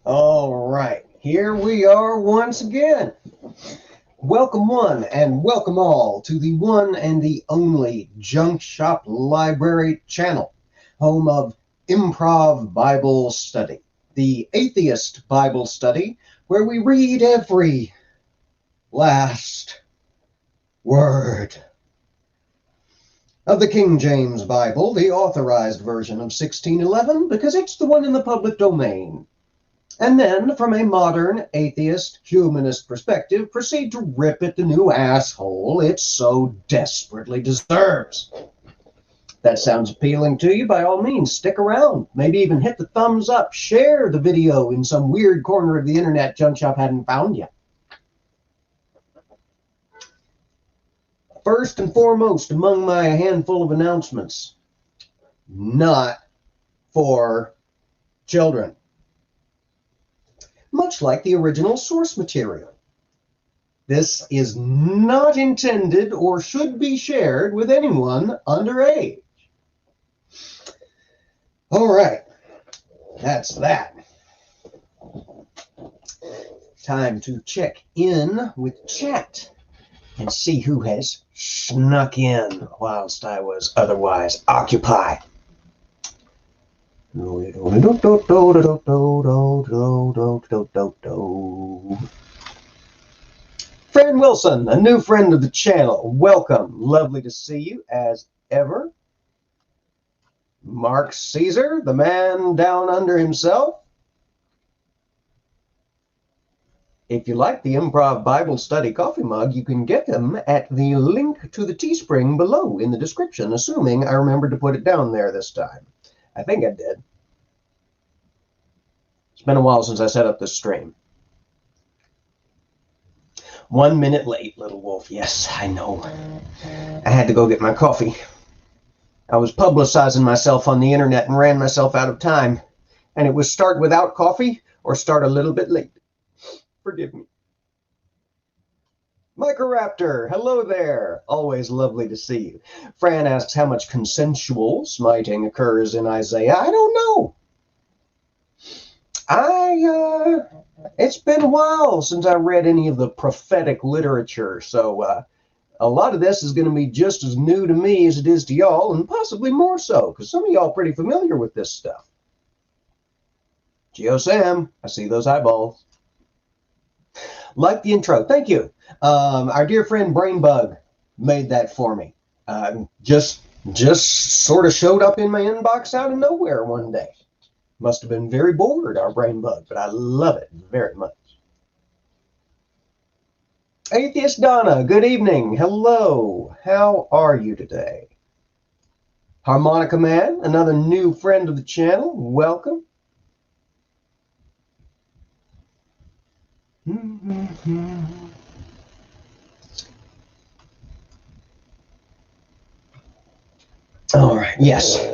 All right, here we are once again. Welcome one and welcome all to the one and the only Junk Shop Library channel, home of Improv Bible Study, the atheist Bible study, where we read every last word of the King James Bible, the authorized version of 1611, because it's the one in the public domain. And then, from a modern, atheist, humanist perspective, proceed to rip at the new asshole it so desperately deserves. That sounds appealing to you? By all means, stick around. Maybe even hit the thumbs up. Share the video in some weird corner of the internet Junk Shop hadn't found yet. First and foremost, among my handful of announcements, not for children. Much like the original source material. This is not intended or should be shared with anyone underage. All right, that's that. Time to check in with chat and see who has snuck in whilst I was otherwise occupied. Friend Wilson, a new friend of the channel. Welcome. Lovely to see you as ever. Mark Caesar, the man down under himself. If you like the Improv Bible Study coffee mug, you can get them at the link to the Teespring below in the description, assuming I remembered to put it down there this time. I think I did. It's been a while since I set up this stream. 1 minute late, little wolf. Yes, I know. I had to go get my coffee. I was publicizing myself on the internet and ran myself out of time. And it was start without coffee or start a little bit late. Forgive me. Microraptor, hello there. Always lovely to see you. Fran asks how much consensual smiting occurs in Isaiah. I don't know. It's been a while since I read any of the prophetic literature, so a lot of this is going to be just as new to me as it is to y'all, and possibly more so, because some of y'all are pretty familiar with this stuff. Geo Sam, I see those eyeballs. Like the intro, thank you. Our dear friend Brainbug made that for me. Just sort of showed up in my inbox out of nowhere one day. Must have been very bored, our Brainbug, but I love it very much. Atheist Donna, good evening. Hello. How are you today? Harmonica Man, another new friend of the channel. Welcome. All right. Yes.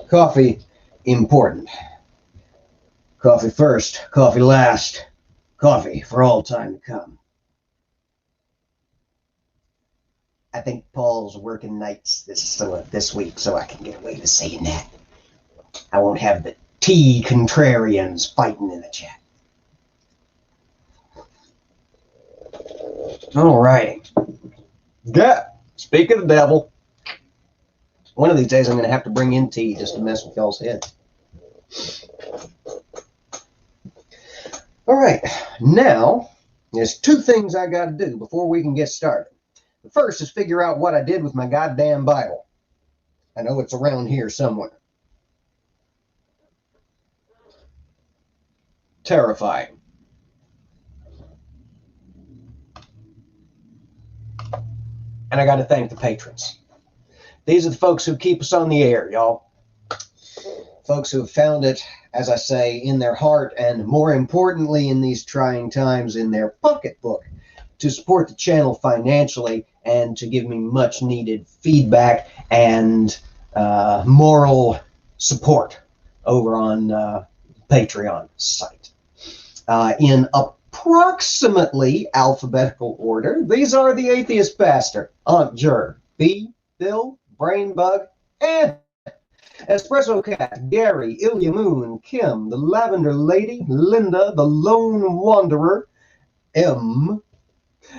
Coffee, important. Coffee first, coffee last, coffee for all time to come. I think Paul's working nights this week, so I can get away with saying that. I won't have the tea contrarians fighting in the chat. All right. Yeah, speak of the devil. One of these days I'm going to have to bring in tea just to mess with y'all's heads. All right, now there's two things I got to do before we can get started. The first is figure out what I did with my goddamn Bible. I know it's around here somewhere. Terrifying. And I got to thank the patrons. These are the folks who keep us on the air, y'all. folks who have found it, as I say, in their heart, and more importantly, in these trying times, in their pocketbook, to support the channel financially and to give me much needed feedback and moral support over on Patreon site. In approximately alphabetical order, these are the Atheist Pastor, Aunt Jer, B, Bill, Brainbug, and Espresso Cat, Gary, Ilya Moon, Kim, the Lavender Lady, Linda, the Lone Wanderer, M,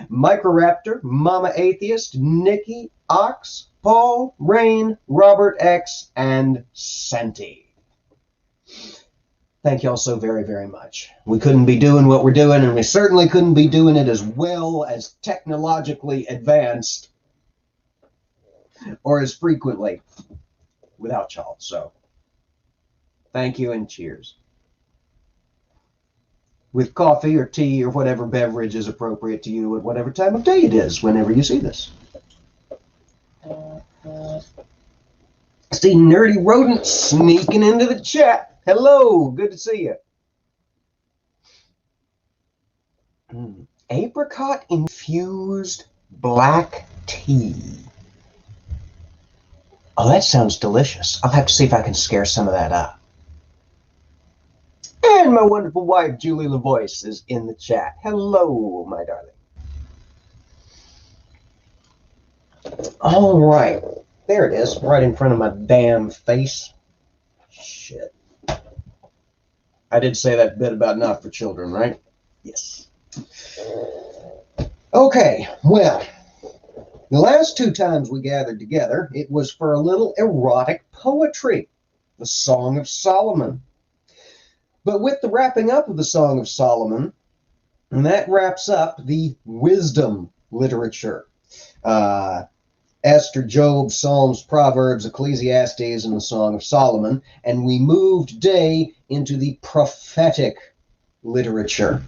Microraptor, Mama Atheist, Nikki, Ox, Paul, Rain, Robert X, and Santi. Thank y'all so very, very much. We couldn't be doing what we're doing, and we certainly couldn't be doing it as well, as technologically advanced, or as frequently without y'all. So thank you and cheers. With coffee or tea or whatever beverage is appropriate to you at whatever time of day it is, whenever you see this. See Nerdy Rodent sneaking into the chat. Hello, good to see you. Apricot infused black tea. Oh, that sounds delicious. I'll have to see if I can scare some of that up. And my wonderful wife, Julie LaVoice, is in the chat. Hello, my darling. All right. There it is, right in front of my damn face. Shit. I did say that bit about not for children, right? Yes. Okay, well, the last two times we gathered together, it was for a little erotic poetry, the Song of Solomon. But with the wrapping up of the Song of Solomon, and that wraps up the wisdom literature. Esther, Job, Psalms, Proverbs, Ecclesiastes, and the Song of Solomon. And we moved today into the prophetic literature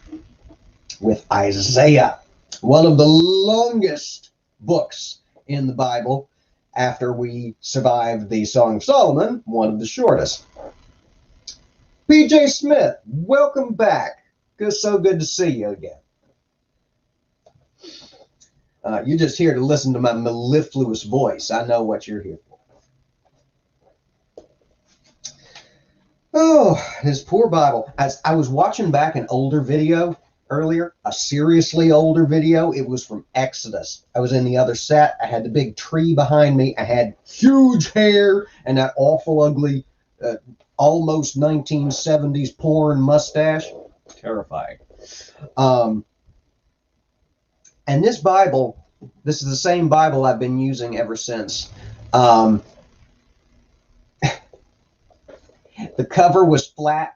with Isaiah, one of the longest books in the Bible. After we survived the Song of Solomon, one of the shortest. PJ Smith, welcome back. It's so good to see you again. You're just here to listen to my mellifluous voice. I know what you're here for. Oh, this poor Bible. As I was watching back an older video earlier, a seriously older video. It was from Exodus. I was in the other set. I had the big tree behind me. I had huge hair and that awful ugly, almost 1970s porn mustache. Terrifying. And this Bible, this is the same Bible I've been using ever since. The cover was flat.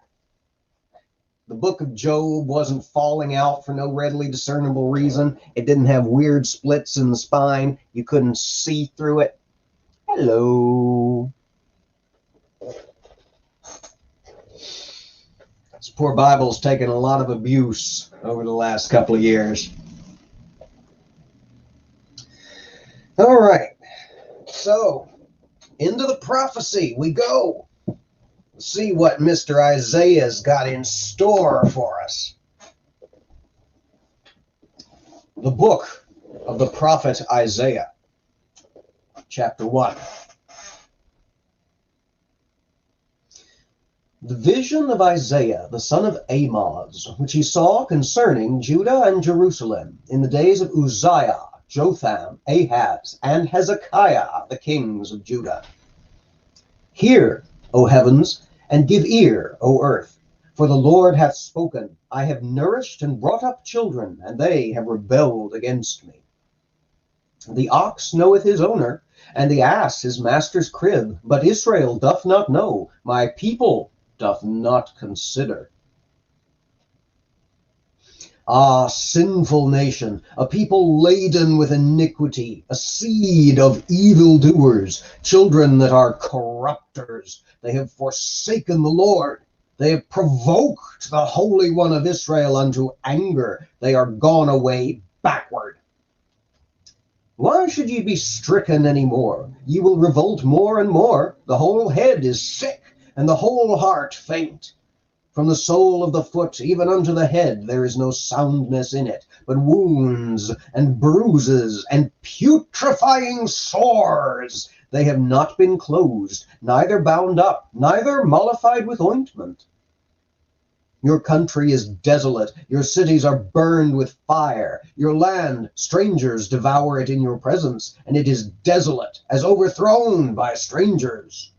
The book of Job wasn't falling out for no readily discernible reason. It didn't have weird splits in the spine. You couldn't see through it. Hello. This poor Bible's taken a lot of abuse over the last couple of years. All right, so into the prophecy we go. Let's see what Mr. Isaiah's got in store for us. The book of the prophet Isaiah, chapter 1. The vision of Isaiah, the son of Amoz, which he saw concerning Judah and Jerusalem in the days of Uzziah, Jotham, Ahaz, and Hezekiah, the kings of Judah. Hear, O heavens, and give ear, O earth, for the Lord hath spoken. I have nourished and brought up children, and they have rebelled against me. The ox knoweth his owner, and the ass his master's crib, but Israel doth not know, my people doth not consider. Ah, sinful nation, a people laden with iniquity, a seed of evildoers, children that are corrupters. They have forsaken the Lord. They have provoked the Holy One of Israel unto anger. They are gone away backward. Why should ye be stricken any more? Ye will revolt more and more. The whole head is sick. and the whole heart faint. From the sole of the foot even unto the head there is no soundness in it, but wounds and bruises and putrefying sores. They have not been closed, neither bound up, neither mollified with ointment. Your country is desolate, your cities are burned with fire, your land, strangers devour it in your presence, and it is desolate, as overthrown by strangers.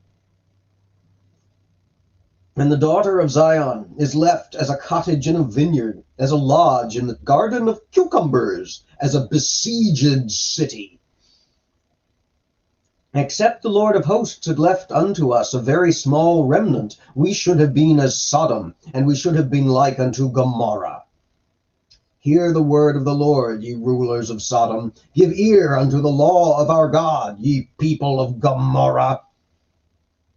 And the daughter of Zion is left as a cottage in a vineyard, as a lodge in the garden of cucumbers, as a besieged city. Except the Lord of hosts had left unto us a very small remnant, we should have been as Sodom, and we should have been like unto Gomorrah. Hear the word of the Lord, ye rulers of Sodom. Give ear unto the law of our God, ye people of Gomorrah.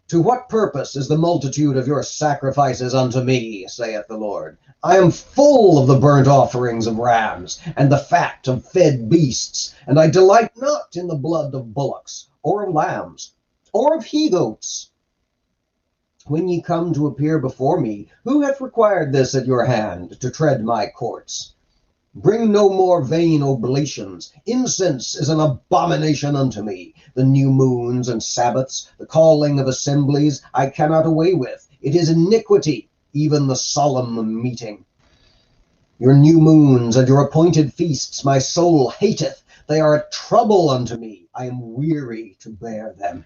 To what purpose is the multitude of your sacrifices unto me, saith the Lord? I am full of the burnt offerings of rams, and the fat of fed beasts, and I delight not in the blood of bullocks, or of lambs, or of he-goats. When ye come to appear before me, who hath required this at your hand, to tread my courts? Bring no more vain oblations. Incense is an abomination unto me. The new moons and Sabbaths, the calling of assemblies, I cannot away with. It is iniquity, even the solemn meeting. Your new moons and your appointed feasts my soul hateth. They are a trouble unto me. I am weary to bear them.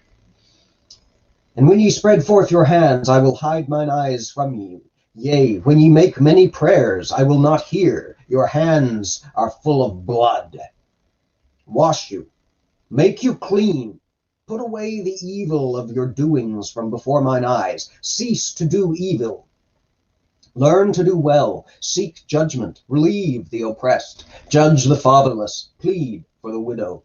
And when ye spread forth your hands, I will hide mine eyes from you. Yea, when ye make many prayers, I will not hear. Your hands are full of blood. Wash you, make you clean. Put away the evil of your doings from before mine eyes. Cease to do evil. Learn to do well. Seek judgment. Relieve the oppressed. Judge the fatherless. Plead for the widow.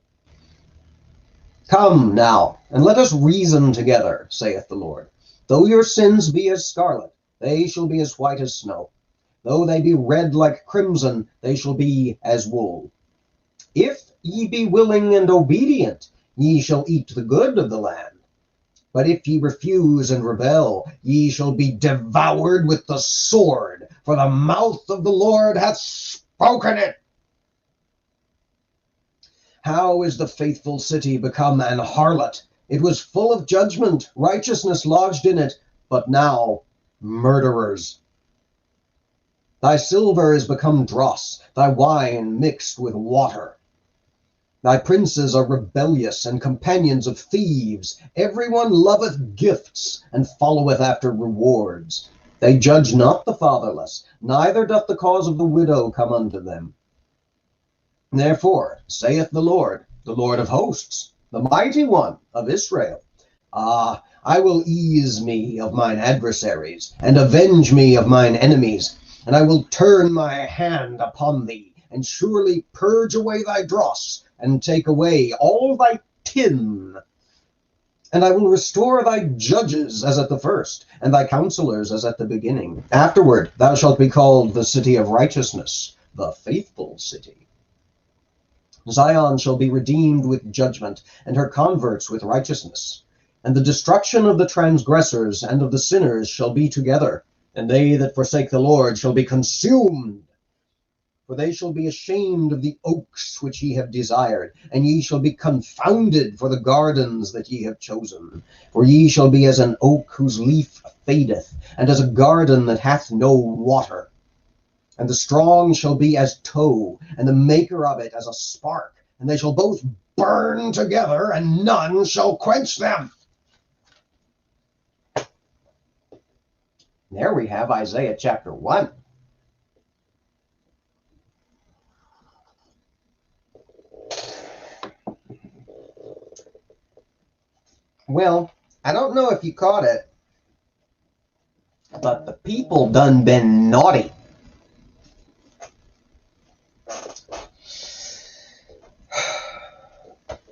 Come now, and let us reason together, saith the Lord. Though your sins be as scarlet, they shall be as white as snow. Though they be red like crimson, they shall be as wool. If ye be willing and obedient, ye shall eat the good of the land. But if ye refuse and rebel, ye shall be devoured with the sword, for the mouth of the Lord hath spoken it. How is the faithful city become an harlot? It was full of judgment, righteousness lodged in it, but now murderers. Thy silver is become dross, thy wine mixed with water. Thy princes are rebellious and companions of thieves. Everyone loveth gifts and followeth after rewards. They judge not the fatherless, neither doth the cause of the widow come unto them. Therefore, saith the Lord of hosts, the mighty one of Israel, I will ease me of mine adversaries, and avenge me of mine enemies, and I will turn my hand upon thee, and surely purge away thy dross, and take away all thy tin. And I will restore thy judges as at the first, and thy counselors as at the beginning. Afterward thou shalt be called the city of righteousness, the faithful city. Zion shall be redeemed with judgment, and her converts with righteousness. And the destruction of the transgressors and of the sinners shall be together, and they that forsake the Lord shall be consumed. For they shall be ashamed of the oaks which ye have desired, and ye shall be confounded for the gardens that ye have chosen. For ye shall be as an oak whose leaf fadeth, and as a garden that hath no water. And the strong shall be as tow, and the maker of it as a spark, and they shall both burn together, and none shall quench them. There we have Isaiah chapter 1. Well, I don't know if you caught it, but the people done been naughty.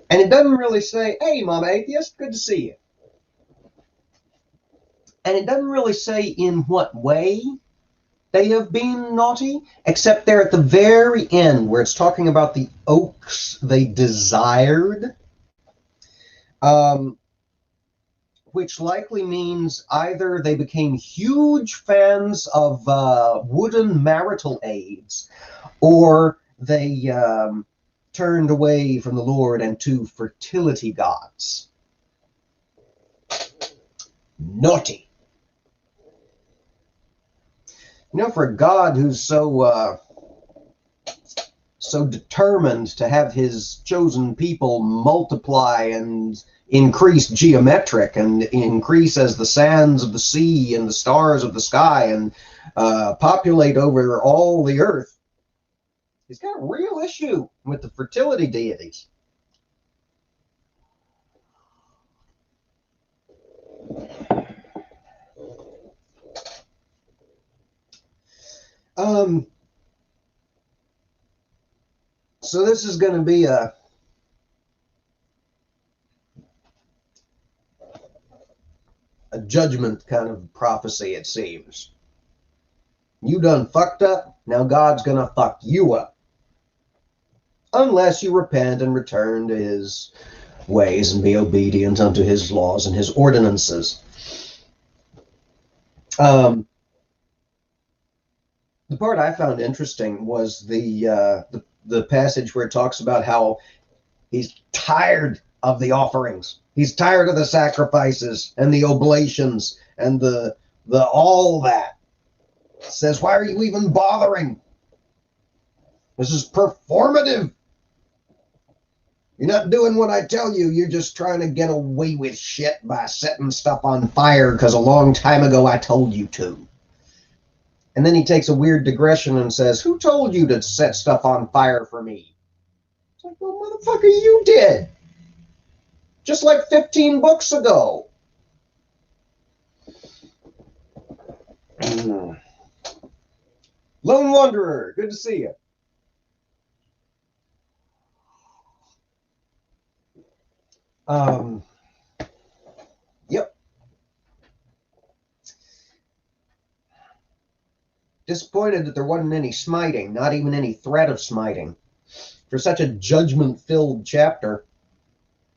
And it doesn't really say, hey, Mama Atheist, good to see you. And it doesn't really say in what way they have been naughty, except there at the very end where it's talking about the oaks they desired. which likely means either they became huge fans of wooden marital aids, or they turned away from the Lord and to fertility gods. Naughty. You know, for a God who's so determined to have his chosen people multiply and increase geometric and increase as the sands of the sea and the stars of the sky and populate over all the earth, he's got a real issue with the fertility deities. So this is going to be a judgment kind of prophecy, it seems. You done fucked up, now God's going to fuck you up. Unless you repent and return to his ways and be obedient unto his laws and his ordinances. The part I found interesting was the passage where it talks about how he's tired of the offerings. He's tired of the sacrifices and the oblations and the all that. Says, why are you even bothering? This is performative. You're not doing what I tell you. You're just trying to get away with shit by setting stuff on fire because a long time ago I told you to. And then he takes a weird digression and says, who told you to set stuff on fire for me? It's like, well, motherfucker, you did. Just like 15 books ago. Lone Wanderer, good to see you. Yep. Disappointed that there wasn't any smiting, not even any threat of smiting. For such a judgment-filled chapter,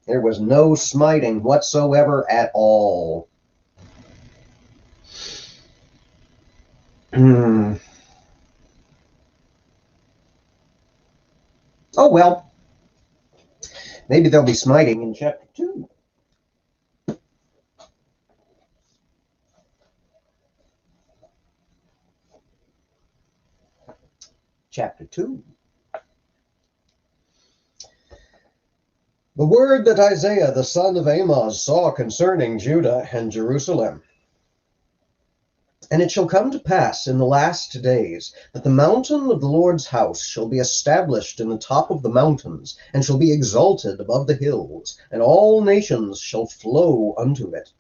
there was no smiting whatsoever at all. Oh well. Maybe there'll be smiting in chapter 2. Chapter 2. The word that Isaiah the son of Amoz saw concerning Judah and Jerusalem. And it shall come to pass in the last days that the mountain of the Lord's house shall be established in the top of the mountains, and shall be exalted above the hills, and all nations shall flow unto it.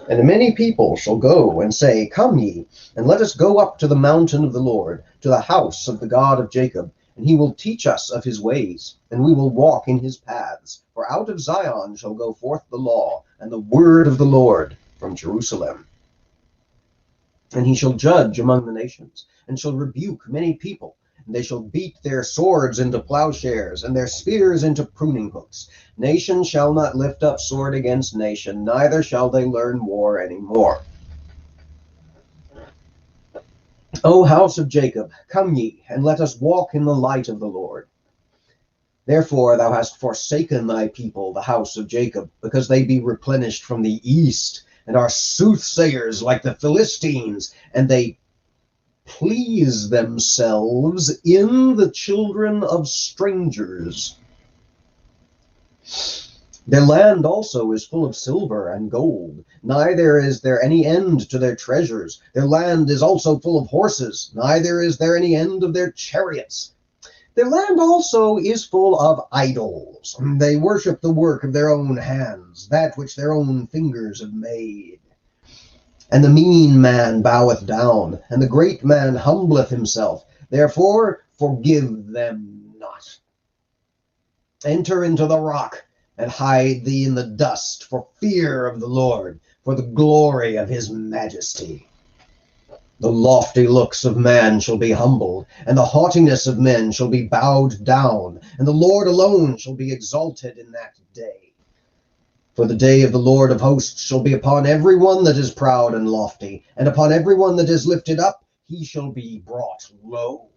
And many people shall go and say, come ye, and let us go up to the mountain of the Lord, to the house of the God of Jacob, and he will teach us of his ways, and we will walk in his paths. For out of Zion shall go forth the law, and the word of the Lord from Jerusalem. And he shall judge among the nations, and shall rebuke many people. And they shall beat their swords into plowshares, and their spears into pruning hooks. Nation shall not lift up sword against nation, neither shall they learn war any more. O house of Jacob, come ye, and let us walk in the light of the Lord. Therefore thou hast forsaken thy people, the house of Jacob, because they be replenished from the east, and are soothsayers like the Philistines, and they please themselves in the children of strangers. Their land also is full of silver and gold, neither is there any end to their treasures. Their land is also full of horses, neither is there any end of their chariots. Their land also is full of idols. They worship the work of their own hands, that which their own fingers have made. And the mean man boweth down, and the great man humbleth himself. Therefore forgive them not. Enter into the rock, and hide thee in the dust, for fear of the Lord, for the glory of his majesty. The lofty looks of man shall be humbled, and the haughtiness of men shall be bowed down, and the Lord alone shall be exalted in that day. For the day of the Lord of hosts shall be upon every one that is proud and lofty, and upon every one that is lifted up he shall be brought low.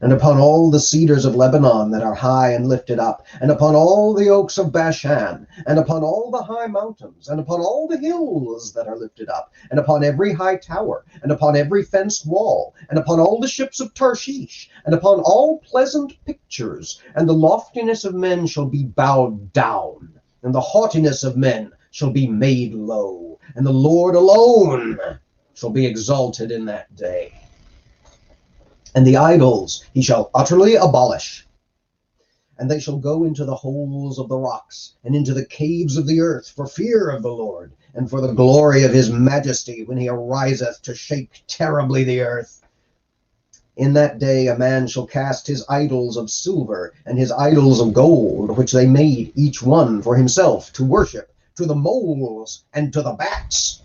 And upon all the cedars of Lebanon that are high and lifted up, and upon all the oaks of Bashan, and upon all the high mountains, and upon all the hills that are lifted up, and upon every high tower, and upon every fenced wall, and upon all the ships of Tarshish, and upon all pleasant pictures, and the loftiness of men shall be bowed down, and the haughtiness of men shall be made low, and the Lord alone shall be exalted in that day. And the idols he shall utterly abolish, and they shall go into the holes of the rocks, and into the caves of the earth, for fear of the Lord, and for the glory of his majesty, when he ariseth to shake terribly the earth. In that day a man shall cast his idols of silver, and his idols of gold, which they made each one for himself, to worship, to the moles and to the bats,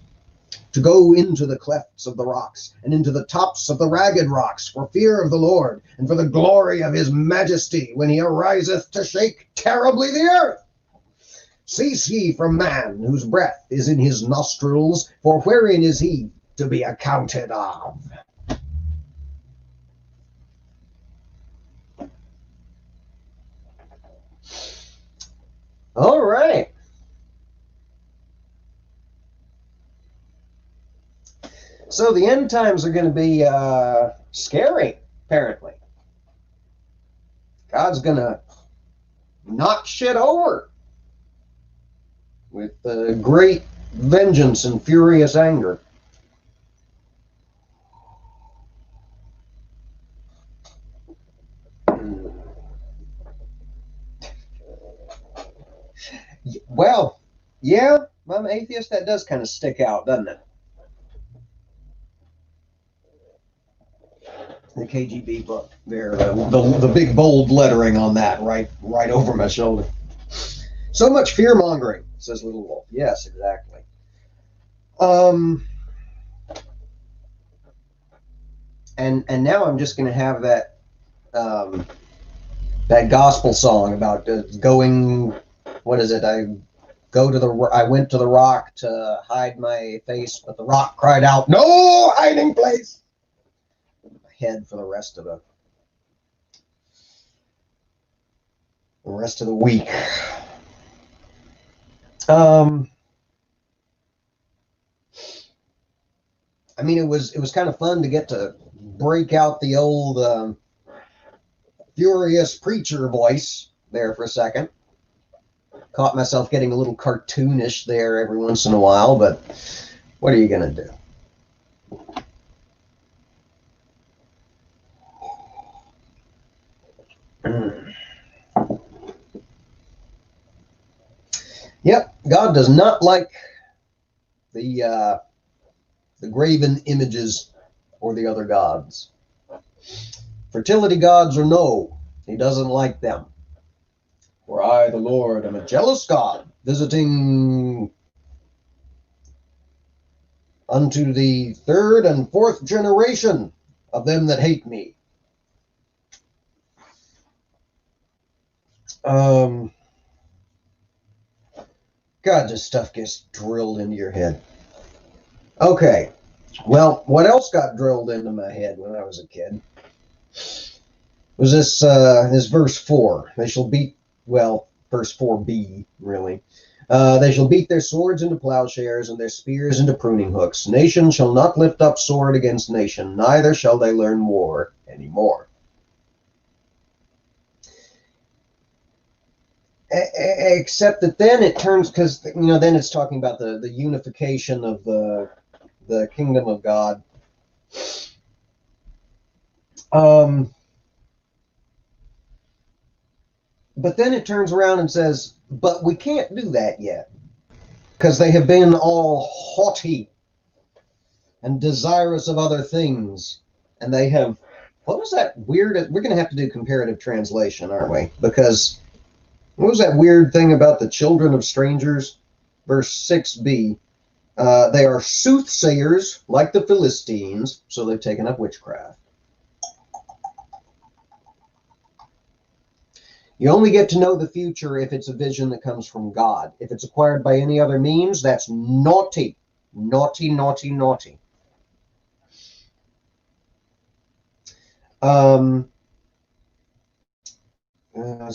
to go into the clefts of the rocks, and into the tops of the ragged rocks, for fear of the Lord, and for the glory of his majesty, when he ariseth to shake terribly the earth. Cease ye from man, whose breath is in his nostrils, for wherein is he to be accounted of? All right. So the end times are going to be scary, apparently. God's going to knock shit over with great vengeance and furious anger. Well, yeah, I'm an atheist. That does kind of stick out, doesn't it? The KGB book there, the big bold lettering on that, right over my shoulder. So much fear mongering, says Little Wolf. Yes, exactly. And now I'm just going to have that that gospel song about going. What is it? I went to the rock to hide my face, but the rock cried out, "No hiding place!" Head for the rest of the week. I mean, it was kind of fun to get to break out the old furious preacher voice there for a second. Caught myself getting a little cartoonish there every once in a while, but what are you gonna do? Yep, God does not like the graven images or the other gods. Fertility gods or no, he doesn't like them. For I, the Lord, am a jealous God, visiting unto the third and fourth generation of them that hate me. God, this stuff gets drilled into your head. Okay, well, what else got drilled into my head when I was a kid was this verse 4. They shall beat, well, verse 4b, really. They shall beat their swords into plowshares and their spears into pruning hooks. Nation shall not lift up sword against nation, neither shall they learn war anymore. Except that then it turns, because then it's talking about the unification of the kingdom of God. But then it turns around and says, but we can't do that yet, because they have been all haughty and desirous of other things, and they have, what was that weird, we're going to have to do comparative translation, aren't we? Because what was that weird thing about the children of strangers? Verse 6b, they are soothsayers like the Philistines, so they've taken up witchcraft. You only get to know the future if it's a vision that comes from God. If it's acquired by any other means, that's naughty. Naughty, naughty, naughty. Let's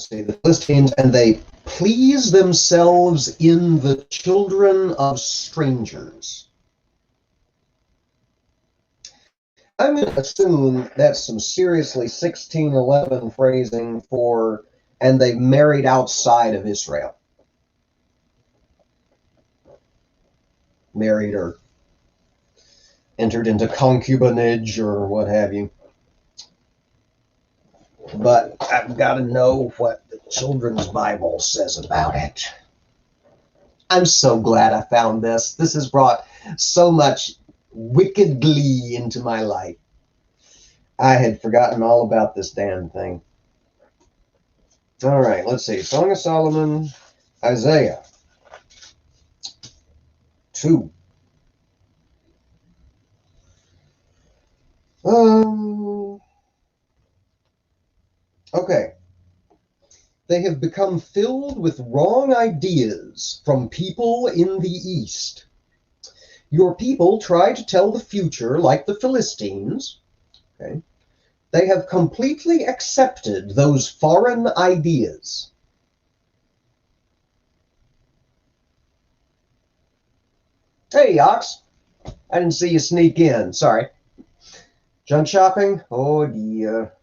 see, the Philistines, and they please themselves in the children of strangers. I'm going to assume that's some seriously 1611 phrasing for, and they married outside of Israel. Married or entered into concubinage or what have you. But I've got to know what the Children's Bible says about it. I'm so glad I found this. This has brought so much wicked glee into my life. I had forgotten all about this damn thing. All right, let's see. Song of Solomon, Isaiah 2. Okay. They have become filled with wrong ideas from people in the East. Your people try to tell the future like the Philistines. Okay. They have completely accepted those foreign ideas. Hey, Ox. I didn't see you sneak in. Sorry. Junk shopping? Oh, dear.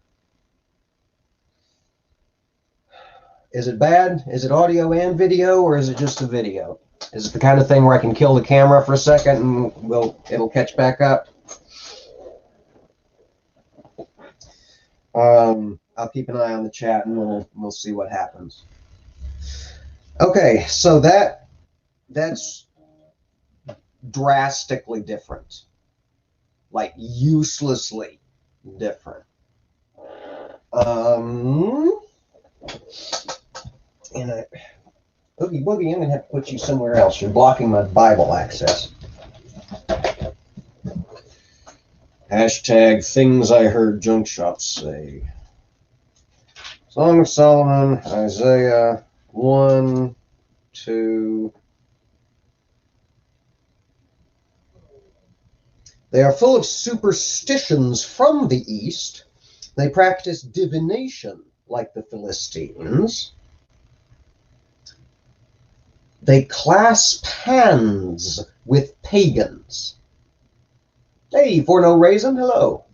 Is it bad? Is it audio and video, or is it just a video? Is it the kind of thing where I can kill the camera for a second and it'll catch back up? I'll keep an eye on the chat and we'll see what happens. Okay, so that's drastically different, like uselessly different. And Oogie Boogie, I'm going to have to put you somewhere else. You're blocking my Bible access. Hashtag things I heard junk shops say. Song of Solomon, Isaiah 1, 2. They are full of superstitions from the East. They practice divination like the Philistines. They clasp hands with pagans. Hey, for no reason, hello.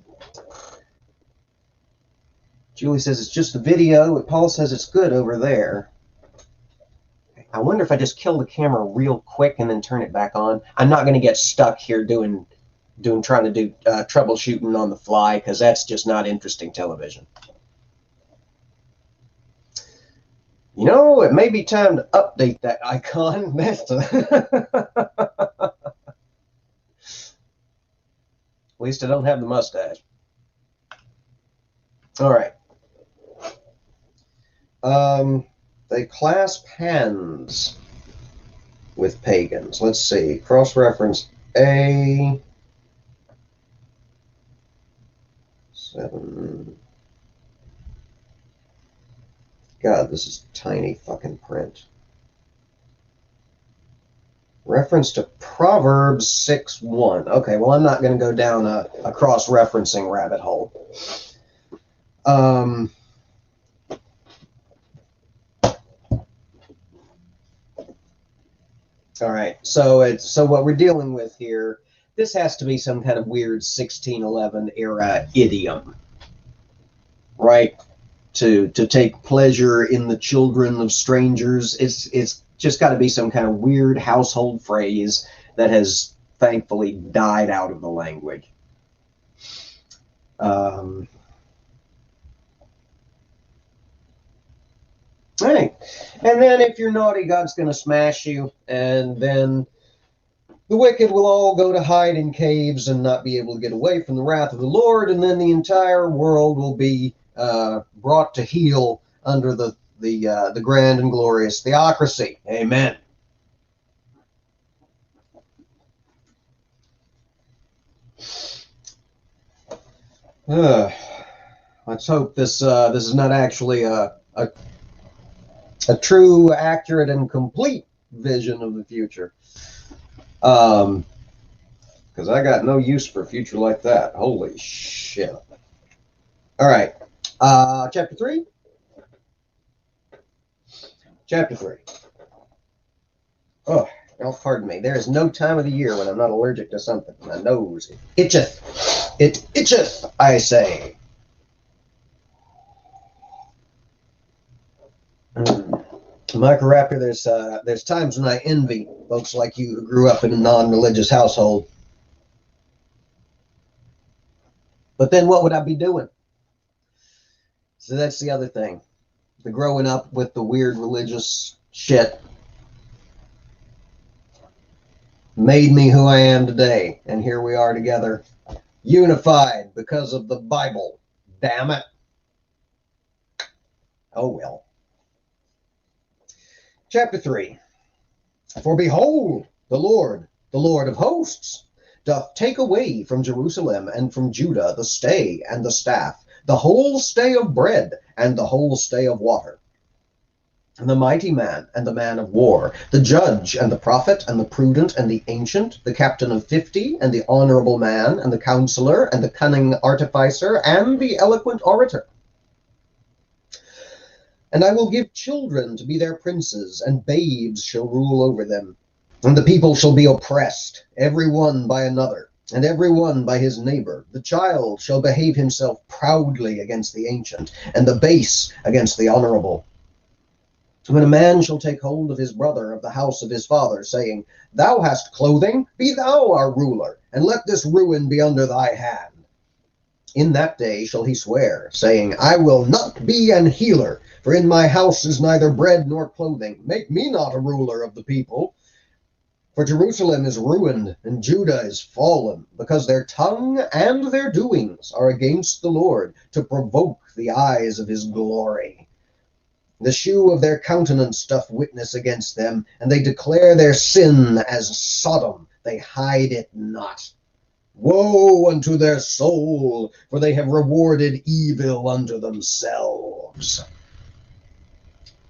Julie says it's just a video, but Paul says it's good over there. I wonder if I just kill the camera real quick and then turn it back on. I'm not going to get stuck here trying to do troubleshooting on the fly, because that's just not interesting television. You know, it may be time to update that icon. At least I don't have the mustache. All right. They clasp hands with pagans. Let's see. Cross-reference A. 7. God, this is tiny fucking print. Reference to Proverbs 6:1. Okay, well, I'm not going to go down a cross-referencing rabbit hole. All right, so what we're dealing with here, this has to be some kind of weird 1611 era idiom, right? To take pleasure in the children of strangers. It's just got to be some kind of weird household phrase that has thankfully died out of the language. All right. And then if you're naughty, God's going to smash you, and then the wicked will all go to hide in caves and not be able to get away from the wrath of the Lord, and then the entire world will be brought to heel under the grand and glorious theocracy. Amen. Let's hope this is not actually a a true, accurate, and complete vision of the future. Because I got no use for a future like that. Holy shit. All right. Chapter 3. Chapter 3. Oh, pardon me. There is no time of the year when I'm not allergic to something. My nose itcheth. It itcheth, I say. Microraptor, there's times when I envy folks like you who grew up in a non-religious household. But then what would I be doing? So that's the other thing. The growing up with the weird religious shit made me who I am today. And here we are together, unified because of the Bible. Damn it. Oh well. Chapter 3. For behold, the Lord of hosts, doth take away from Jerusalem and from Judah the stay and the staff, the whole stay of bread and the whole stay of water. And the mighty man and the man of war, the judge and the prophet and the prudent and the ancient, the captain of 50 and the honorable man and the counselor and the cunning artificer and the eloquent orator. And I will give children to be their princes, and babes shall rule over them. And the people shall be oppressed, every one by another, and every one by his neighbor. The child shall behave himself proudly against the ancient, and the base against the honorable. When a man shall take hold of his brother of the house of his father, saying, Thou hast clothing, be thou our ruler, and let this ruin be under thy hand. In that day shall he swear, saying, I will not be an healer, for in my house is neither bread nor clothing. Make me not a ruler of the people. For Jerusalem is ruined, and Judah is fallen, because their tongue and their doings are against the Lord, to provoke the eyes of his glory. The shew of their countenance doth witness against them, and they declare their sin as Sodom, they hide it not. Woe unto their soul, for they have rewarded evil unto themselves.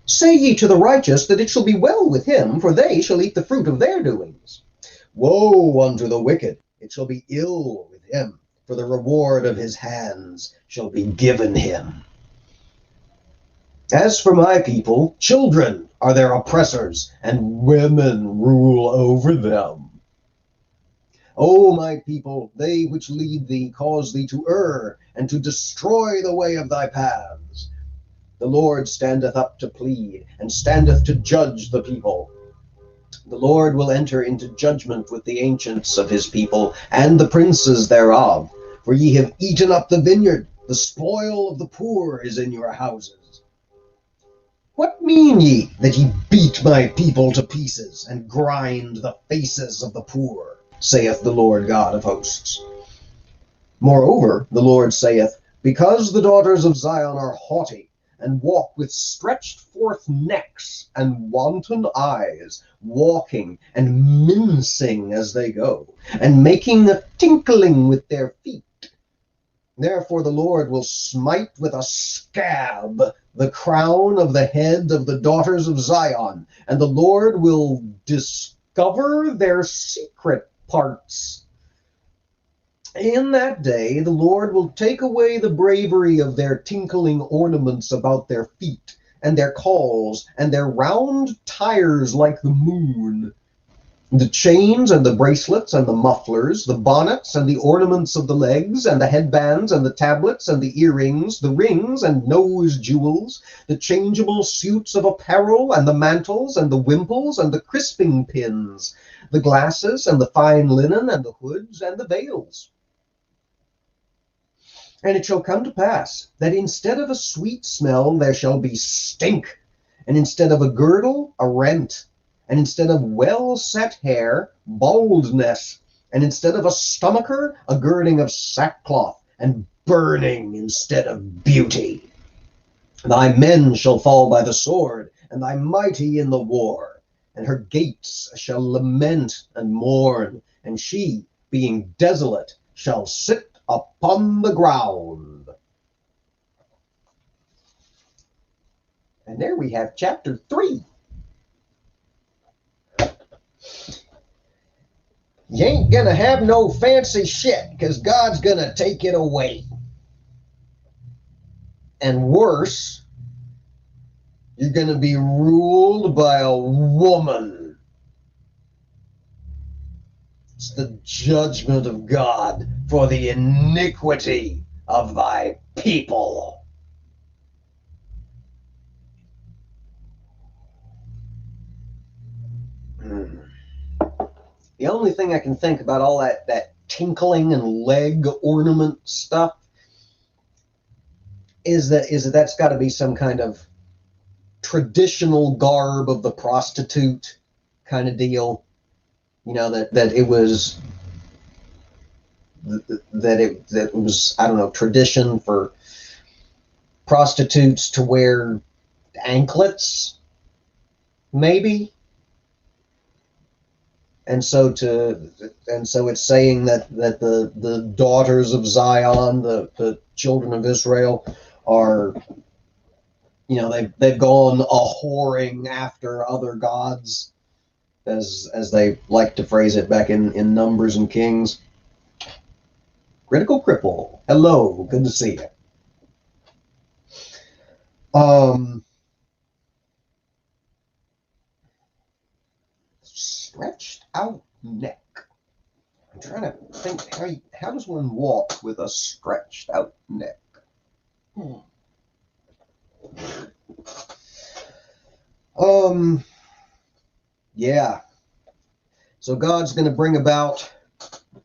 Say ye to the righteous that it shall be well with him, for they shall eat the fruit of their doings. Woe unto the wicked, it shall be ill with him, for the reward of his hands shall be given him. As for my people, children are their oppressors, and women rule over them. O my people, they which lead thee cause thee to err, and to destroy the way of thy paths. The Lord standeth up to plead, and standeth to judge the people. The Lord will enter into judgment with the ancients of his people, and the princes thereof. For ye have eaten up the vineyard, the spoil of the poor is in your houses. What mean ye that ye beat my people to pieces, and grind the faces of the poor? Saith the Lord God of hosts. Moreover, the Lord saith, because the daughters of Zion are haughty, and walk with stretched forth necks and wanton eyes, walking and mincing as they go, and making a tinkling with their feet. Therefore the Lord will smite with a scab the crown of the head of the daughters of Zion, and the Lord will discover their secret parts. In that day the Lord will take away the bravery of their tinkling ornaments about their feet, and their calls, and their round tires like the moon, the chains and the bracelets and the mufflers, the bonnets and the ornaments of the legs, and the headbands and the tablets and the earrings, the rings and nose jewels, the changeable suits of apparel, and the mantles and the wimples and the crisping pins, the glasses and the fine linen and the hoods and the veils. And it shall come to pass that instead of a sweet smell there shall be stink, and instead of a girdle a rent, and instead of well-set hair baldness, and instead of a stomacher a girding of sackcloth, and burning instead of beauty. Thy men shall fall by the sword, and thy mighty in the war. And her gates shall lament and mourn, and she, being desolate, shall sit upon the ground. And there we have chapter 3. You ain't gonna have no fancy shit, because God's gonna take it away. And worse, you're gonna be ruled by a woman. It's the judgment of God for the iniquity of thy people. The only thing I can think about all that tinkling and leg ornament stuff is that that's got to be some kind of traditional garb of the prostitute kind of deal. You know, that it was I don't know, tradition for prostitutes to wear anklets, maybe. And so it's saying that the daughters of Zion, the children of Israel, are, you know, they've gone a-whoring after other gods, as they like to phrase it back in Numbers and Kings. Critical Cripple, hello, good to see you. Stretched out neck. I'm trying to think, how does one walk with a stretched out neck? Yeah. So God's going to bring about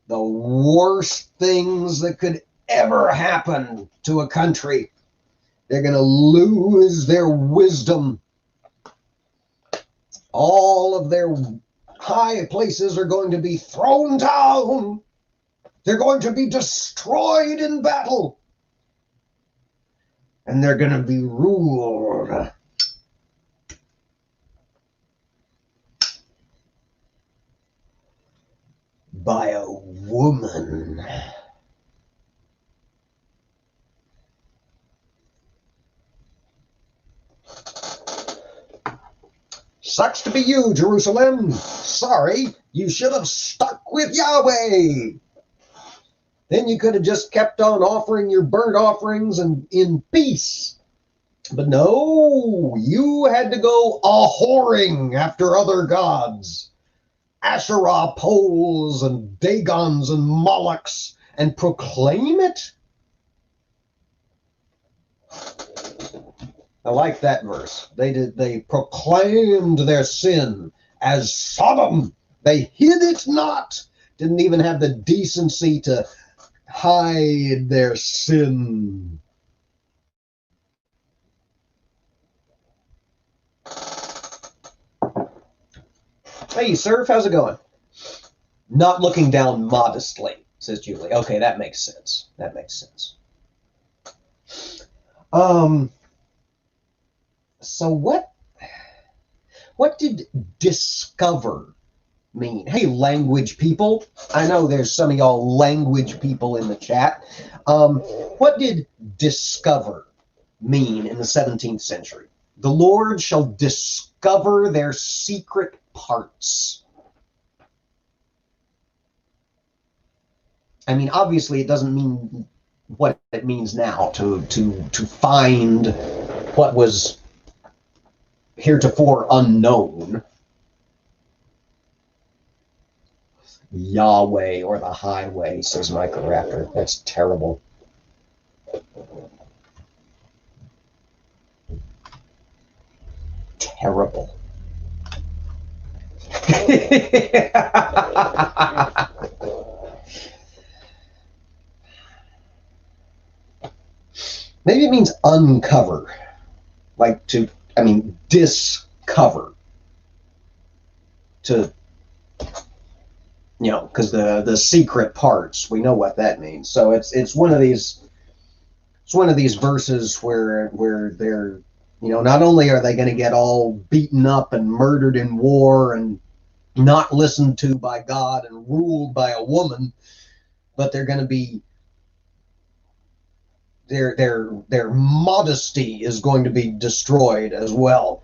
the worst things that could ever happen to a country. They're going to lose their wisdom. All of their high places are going to be thrown down. They're going to be destroyed in battle. And they're going to be ruled by a woman. Sucks to be you, Jerusalem. Sorry, you should have stuck with Yahweh. Then you could have just kept on offering your burnt offerings and in peace. But no, you had to go a-whoring after other gods. Asherah poles and Dagons and Molochs, and proclaim it? I like that verse. They proclaimed their sin as Sodom. They hid it not. Didn't even have the decency to hide their sin. Hey, Surf, how's it going? Not looking down modestly, says Julie. Okay, that makes sense. That makes sense. So what did discover mean? Hey, language people. I know there's some of y'all language people in the chat. What did discover mean in the 17th century? The Lord shall discover their secret parts. I mean, obviously it doesn't mean what it means now, to find what was heretofore unknown. Yahweh or the highway, says Micro Raptor. That's terrible. Terrible. Maybe it means uncover. Like discover. To, because the secret parts, we know what that means. So it's one of these verses where they're, not only are they going to get all beaten up and murdered in war and not listened to by God and ruled by a woman, but they're going to be their modesty is going to be destroyed as well.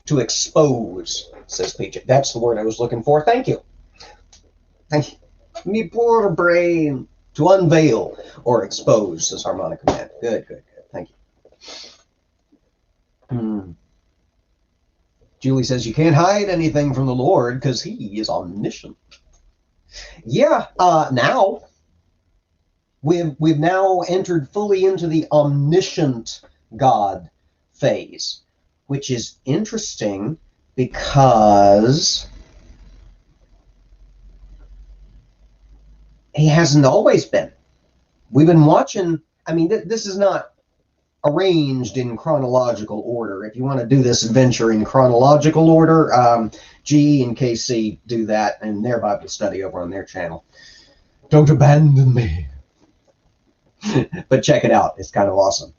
To expose, says PJ. That's the word I was looking for. Thank you. Thank you. Me poor brain. To unveil or expose, says Harmonica Man. Good, good, good. Thank you. Julie says you can't hide anything from the Lord because he is omniscient. Yeah, now we've now entered fully into the omniscient God phase, which is interesting because he hasn't always been. We've been watching. I mean, this is not arranged in chronological order. If you want to do this adventure in chronological order, G and KC do that in their Bible study over on their channel. Don't abandon me. But check it out. It's kind of awesome.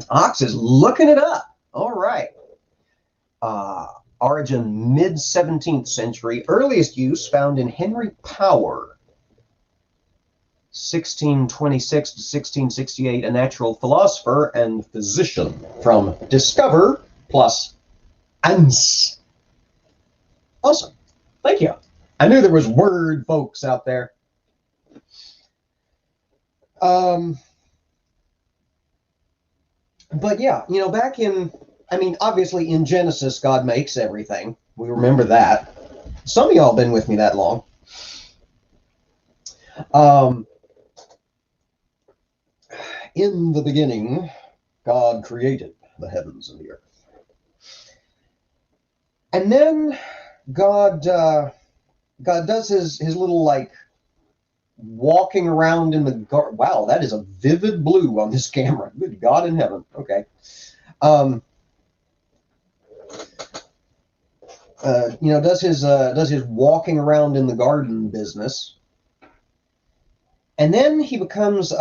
Ox is looking it up. All right. Origin mid-17th century. Earliest use found in Henry Power. 1626 to 1668, a natural philosopher and physician, from discover plus ans. Awesome. Thank you. I knew there was word folks out there. But yeah, you know, back in, I mean, obviously in Genesis, God makes everything. We remember that. Some of y'all been with me that long. In the beginning, God created the heavens and the earth. And then God does his little, like, walking around in the garden. Wow, that is a vivid blue on this camera. Good God in heaven. Okay. You know, does his walking around in the garden business. And then he becomes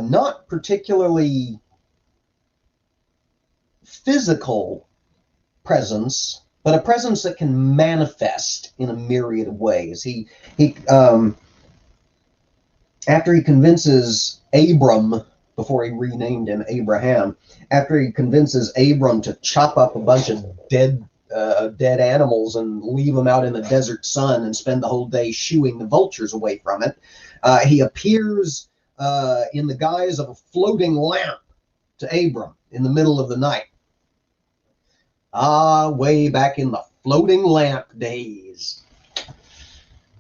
not particularly physical presence, but a presence that can manifest in a myriad of ways. He after he convinces Abram, before he renamed him Abraham, after he convinces Abram to chop up a bunch of dead animals and leave them out in the desert sun and spend the whole day shooing the vultures away from it, he appears in the guise of a floating lamp to Abram in the middle of the night. Way back in the floating lamp days.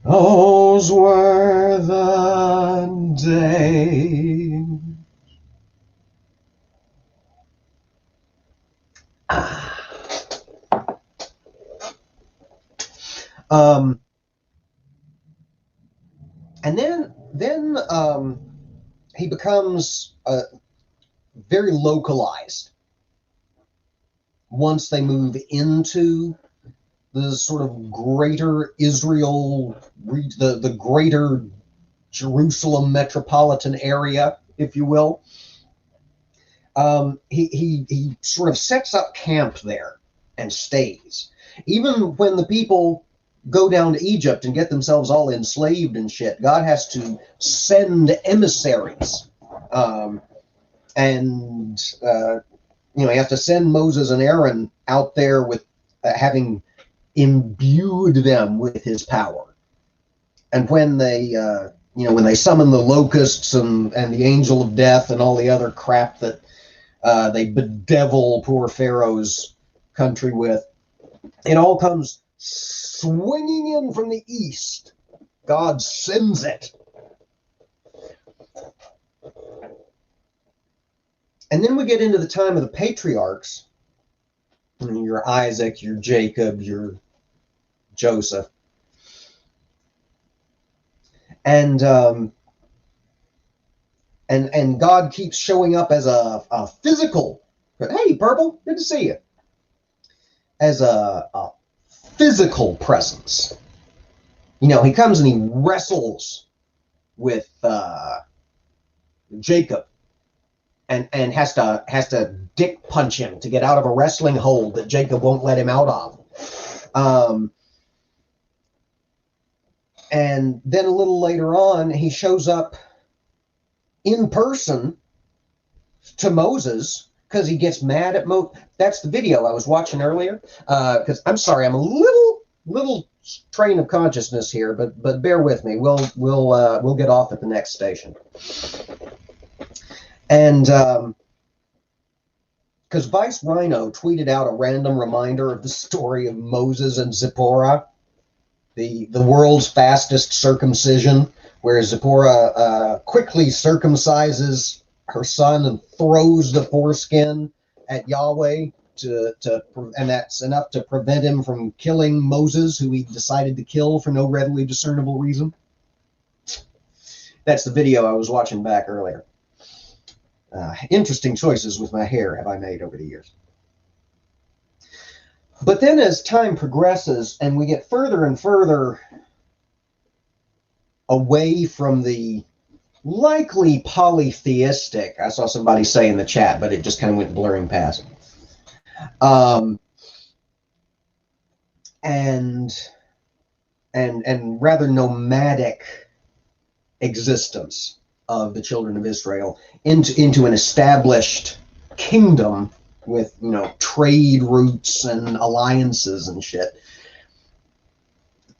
Those were the days. And then he becomes very localized once they move into the sort of greater Israel, the greater Jerusalem metropolitan area, if you will. He sort of sets up camp there and stays. Even when the people go down to Egypt and get themselves all enslaved and shit, God has to send emissaries. You know, he has to send Moses and Aaron out there with having imbued them with his power. And when they, when they summon the locusts and the angel of death and all the other crap that they bedevil poor Pharaoh's country with, it all comes swinging in from the east. God sends it. And then we get into the time of the patriarchs. Your Isaac, your Jacob, your Joseph. And God keeps showing up as a physical. Hey, Purple, good to see you. As a physical presence. You know, he comes and he wrestles with Jacob. and has to dick punch him to get out of a wrestling hold that Jacob won't let him out of. And then a little later on, he shows up in person to Moses because he gets mad at Moses. That's the video I was watching earlier. Because I'm sorry, I'm a little train of consciousness here, but bear with me. We'll get off at the next station. And because Vice Rhino tweeted out a random reminder of the story of Moses and Zipporah, the world's fastest circumcision, where Zipporah quickly circumcises her son and throws the foreskin at Yahweh and that's enough to prevent him from killing Moses, who he decided to kill for no readily discernible reason. That's the video I was watching back earlier. Interesting choices with my hair have I made over the years. But then as time progresses and we get further and further away from the likely polytheistic, I saw somebody say in the chat, but it just kind of went blurring past. And rather nomadic existence of the children of Israel into an established kingdom with, trade routes and alliances and shit.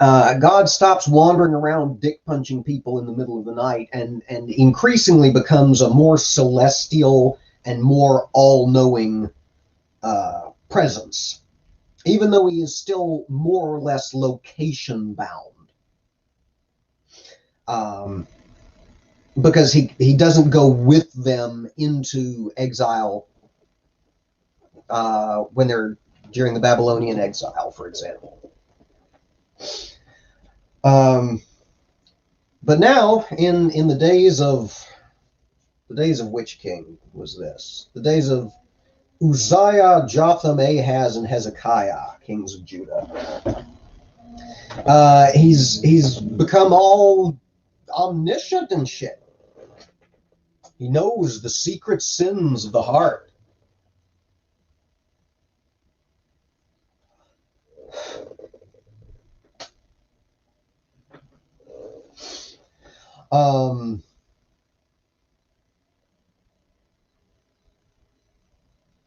God stops wandering around dick punching people in the middle of the night and increasingly becomes a more celestial and more all-knowing presence, even though he is still more or less location bound. Because he doesn't go with them into exile when they're during the Babylonian exile, for example. But now, in the days of which king was this? The days of Uzziah, Jotham, Ahaz, and Hezekiah, kings of Judah. He's become all omniscient and shit. He knows the secret sins of the heart.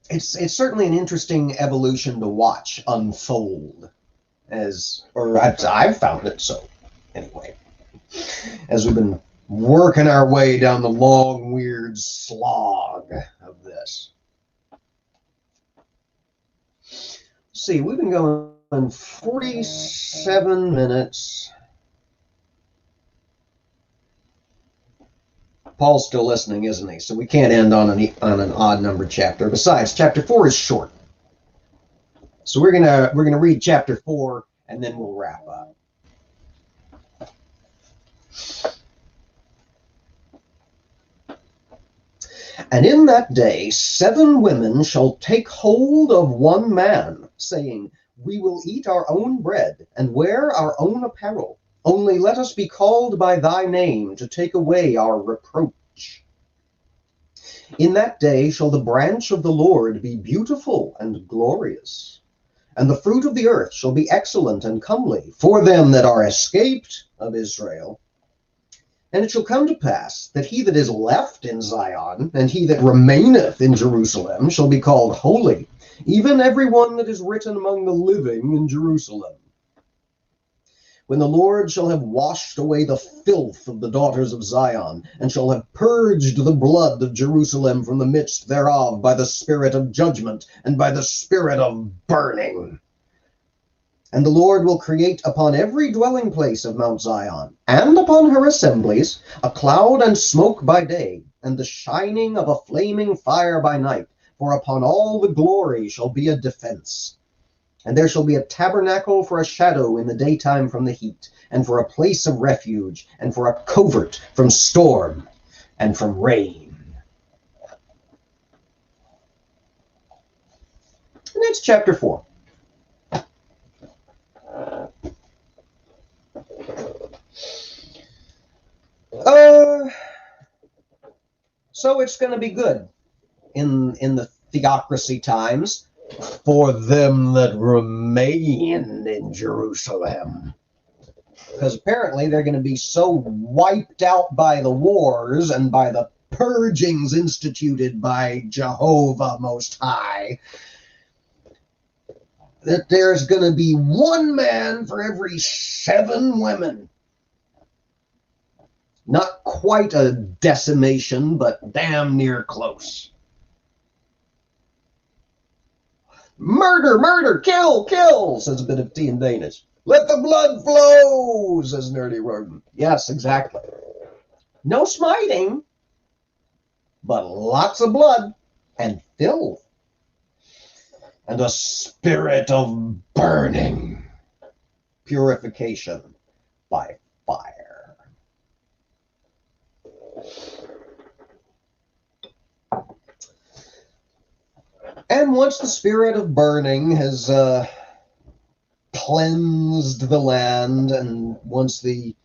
It's certainly an interesting evolution to watch unfold, I've found it so, anyway, as we've been working our way down the long, weird slog of this. Let's see, we've been going 47 minutes. Paul's still listening, isn't he? So we can't end on an odd numbered chapter. Besides, chapter 4 is short. So we're gonna read chapter 4 and then we'll wrap up. And in that day 7 women shall take hold of one man, saying, we will eat our own bread and wear our own apparel. Only let us be called by thy name to take away our reproach. In that day shall the branch of the Lord be beautiful and glorious, and the fruit of the earth shall be excellent and comely for them that are escaped of Israel. And it shall come to pass that he that is left in Zion and he that remaineth in Jerusalem shall be called holy, even every one that is written among the living in Jerusalem. When the Lord shall have washed away the filth of the daughters of Zion, and shall have purged the blood of Jerusalem from the midst thereof by the spirit of judgment and by the spirit of burning. And the Lord will create upon every dwelling place of Mount Zion, and upon her assemblies, a cloud and smoke by day, and the shining of a flaming fire by night, for upon all the glory shall be a defense. And there shall be a tabernacle for a shadow in the daytime from the heat, and for a place of refuge, and for a covert from storm and from rain. And that's chapter 4. So it's going to be good. in the theocracy times, for them that remain in Jerusalem. Because apparently they're going to be so wiped out by the wars and by the purgings instituted by Jehovah Most High that there's going to be one man for every 7 women. Not quite a decimation, but damn near close. Murder, murder, kill, kill, says a bit of tea in Danish. Let the blood flow, says Nerdy Rodent. Yes, exactly. No smiting, but lots of blood and filth. And a spirit of burning, purification by fire. And once the spirit of burning has cleansed the land, and once the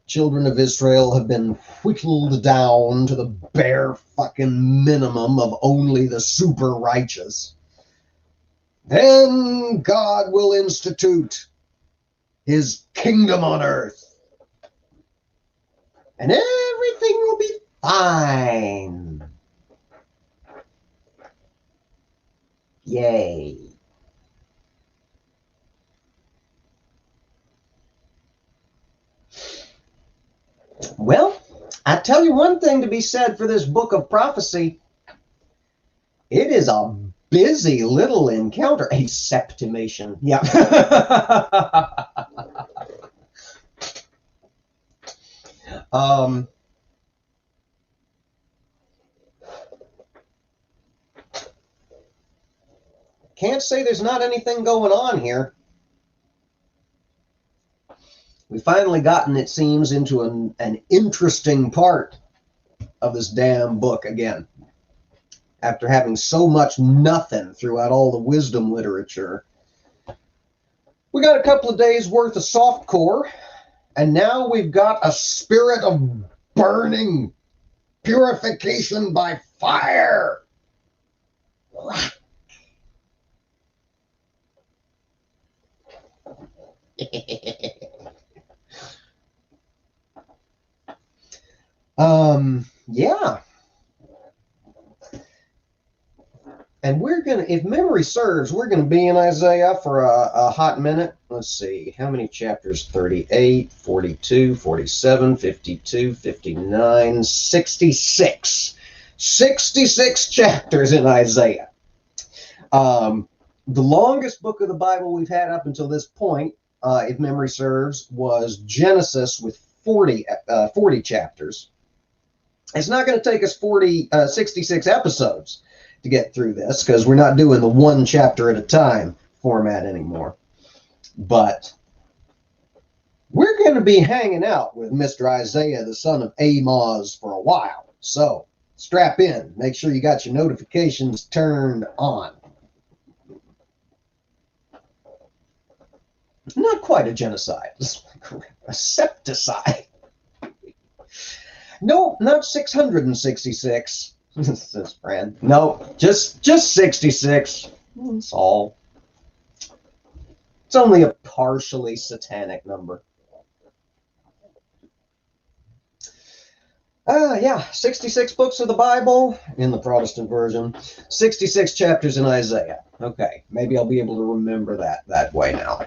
children of Israel have been whittled down to the bare fucking minimum of only the super righteous, then God will institute his kingdom on earth. And everything will be fine. Yay. Well, I tell you one thing to be said for this book of prophecy. It is a busy little encounter. A septimation. Yeah. Can't say there's not anything going on here. We've finally gotten, it seems, into an interesting part of this damn book again. After having so much nothing throughout all the wisdom literature. We got a couple of days worth of softcore, and now we've got a spirit of burning, purification by fire. Yeah. And we're going to, if memory serves, we're going to be in Isaiah for a hot minute. Let's see, how many chapters? 38, 42, 47, 52, 59, 66. 66 chapters in Isaiah. The longest book of the Bible we've had up until this point, if memory serves, was Genesis with 40 chapters. It's not going to take us 66 episodes to get through this, because we're not doing the one chapter at a time format anymore. But we're going to be hanging out with Mr. Isaiah, the son of Amoz, for a while. So strap in. Make sure you got your notifications turned on. Not quite a genocide. A septicide. No, not 666. This friend. No, just 66. That's all. It's only a partially satanic number. Yeah, 66 books of the Bible in the Protestant version, 66 chapters in Isaiah. Okay, maybe I'll be able to remember that way now.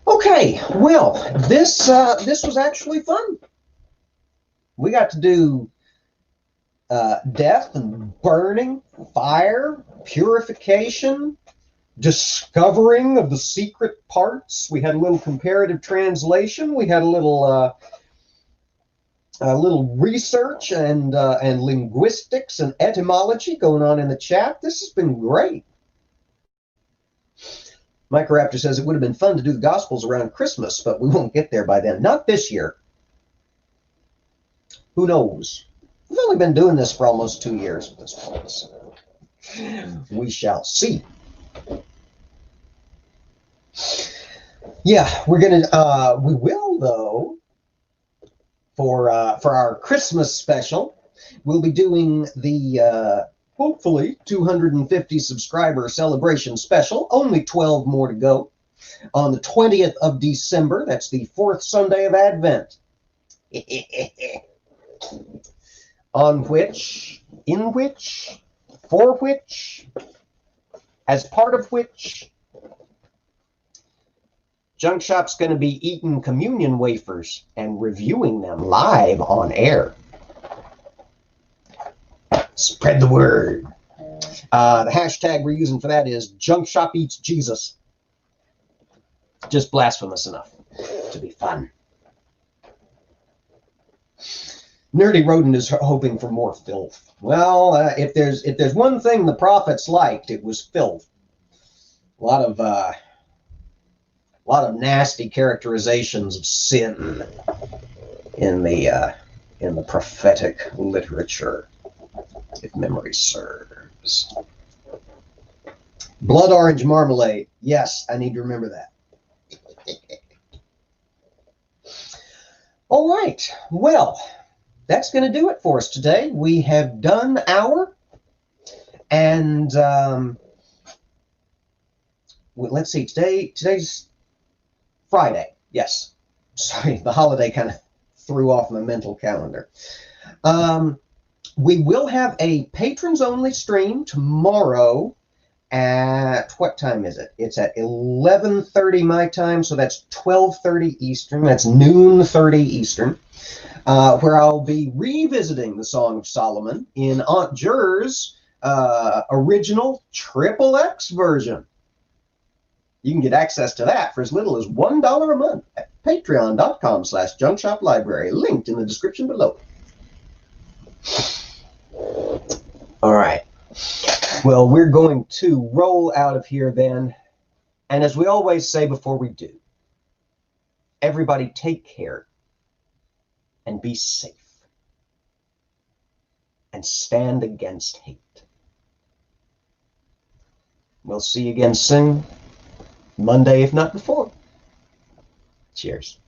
Okay, well, this was actually fun. We got to do death and burning, fire, purification, discovering of the secret parts. We had a little comparative translation. We had a little research and linguistics and etymology going on in the chat. This has been great. Microraptor says it would have been fun to do the Gospels around Christmas, but we won't get there by then. Not this year. Who knows? We've only been doing this for almost 2 years at this point, so we shall see. Yeah, we will though, for our Christmas special, We'll be doing the hopefully 250 subscriber celebration special. Only 12 more to go. On the 20th of December, that's the 4th Sunday of Advent. On which, in which, for which, as part of which, Junk Shop's going to be eating communion wafers and reviewing them live on air. Spread the word. The hashtag we're using for that is Junk Shop Eats Jesus. Just blasphemous enough to be fun. Nerdy Rodent is hoping for more filth. Well, if there's one thing the prophets liked, it was filth. A lot of nasty characterizations of sin in the prophetic literature, if memory serves. Blood orange marmalade. Yes, I need to remember that. All right. Well, that's going to do it for us today. We have done our, and let's see. Today's Friday. Yes. Sorry, the holiday kind of threw off my mental calendar. We will have a patrons-only stream tomorrow at, what time is it? It's at 11:30 my time, so that's 12:30 Eastern. That's noon 30 Eastern, where I'll be revisiting the Song of Solomon in Aunt Jer's original XXX version. You can get access to that for as little as $1 a month at patreon.com/junkshoplibrary, linked in the description below. All right. Well, we're going to roll out of here then. And as we always say before we do, everybody take care and be safe and stand against hate. We'll see you again soon. Monday, if not before. Cheers.